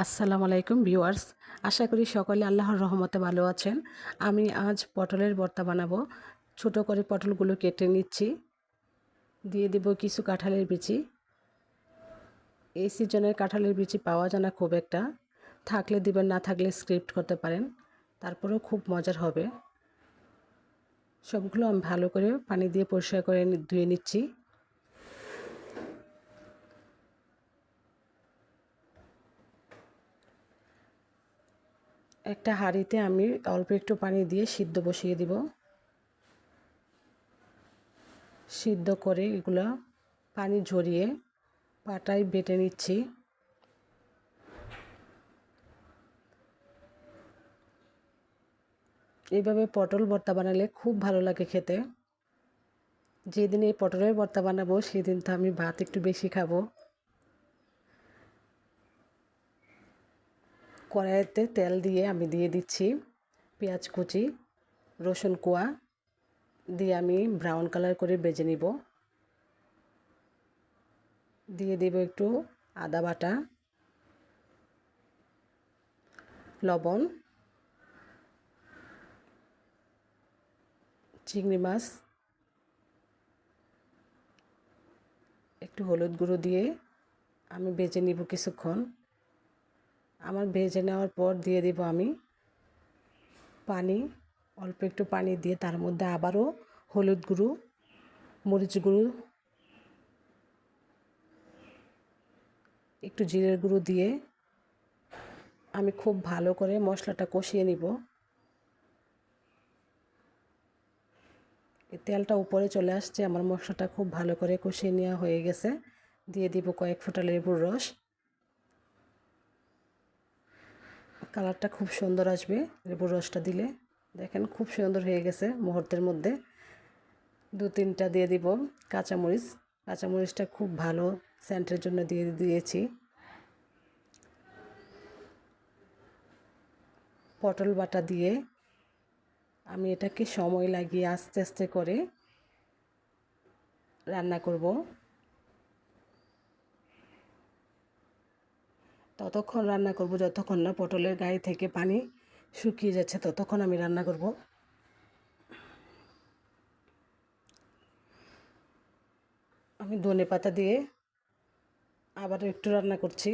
আসসালামু আলাইকুম ভিউয়ার্স। আশা করি সকলে আল্লাহর রহমতে ভালো আছেন। আমি আজ পটলের ভর্তা বানাবো। ছোট করে পটলগুলো কেটে নিচ্ছি। দিয়ে দেব কিছু কাঁঠালের বিচি। এই সিজনের কাঁঠালের বিচি পাওয়া যায় না খুব একটা, থাকলে দিবেন, না থাকলে স্কিপ করতে পারেন, তারপরেও খুব মজার হবে। সবগুলো আমি ভালো করে পানি দিয়ে পরিষ্কার করে ধুয়ে নিচ্ছি। একটা হাঁড়িতে আমি অল্প একটু পানি দিয়ে সিদ্ধ বসিয়ে দিব। সিদ্ধ করে এগুলো পানি ঝরিয়ে পাটায় বেটে নিচ্ছি। এইভাবে পটল ভর্তা বানালে খুব ভালো লাগে খেতে। যেদিন এই পটলের ভর্তা বানাবো সেদিন তো আমি ভাত একটু বেশি খাবো। কড়াইতে তেল দিয়ে আমি দিয়ে দিচ্ছি পেঁয়াজ কুচি, রসুন কোয়া দিয়ে আমি ব্রাউন কালার করে ভেজে নিব। দিয়ে দেব একটু আদা বাটা, লবণ, চিংড়ি মাছ, একটু হলুদ গুঁড়ো দিয়ে আমি ভেজে নিব কিছুক্ষণ। আমার ভেজে নেওয়ার পর দিয়ে দেব আমি পানি, অল্প একটু পানি দিয়ে তার মধ্যে আবারও হলুদ গুঁড়ো, মরিচ গুঁড়ো, একটু জিরের গুঁড়ো দিয়ে আমি খুব ভালো করে মশলাটা কষিয়ে নিব। তেলটা উপরে চলে আসছে, আমার মশলাটা খুব ভালো করে কষিয়ে নেওয়া হয়ে গেছে। দিয়ে দিব কয়েক ফোঁটা লেবুর রস। কালারটা খুব সুন্দর আসবে লেবুর রসটা দিলে। দেখেন খুব সুন্দর হয়ে গেছে মুহূর্তের মধ্যে। দু তিনটা দিয়ে দিব কাঁচামরিচ। কাঁচামরিচটা খুব ভালো সেন্টের জন্য দিয়ে দিয়েছি। পটল বাটা দিয়ে আমি এটাকে সময় লাগিয়ে আস্তে আস্তে করে রান্না করব। ততক্ষণ রান্না করব যতক্ষণ না পটলের গায়ে থেকে পানি শুকিয়ে যাচ্ছে, ততক্ষণ আমি রান্না করব। আমি ধনেপাতা দিয়ে আবার একটু রান্না করছি।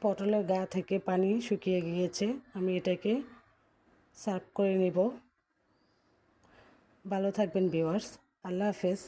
পটলের গা থেকে পানি শুকিয়ে গিয়েছে, আমি এটাকে সার্ভ করে নেব। ভালো থাকবেন ভিউয়ার্স, আল্লাহ হাফেজ।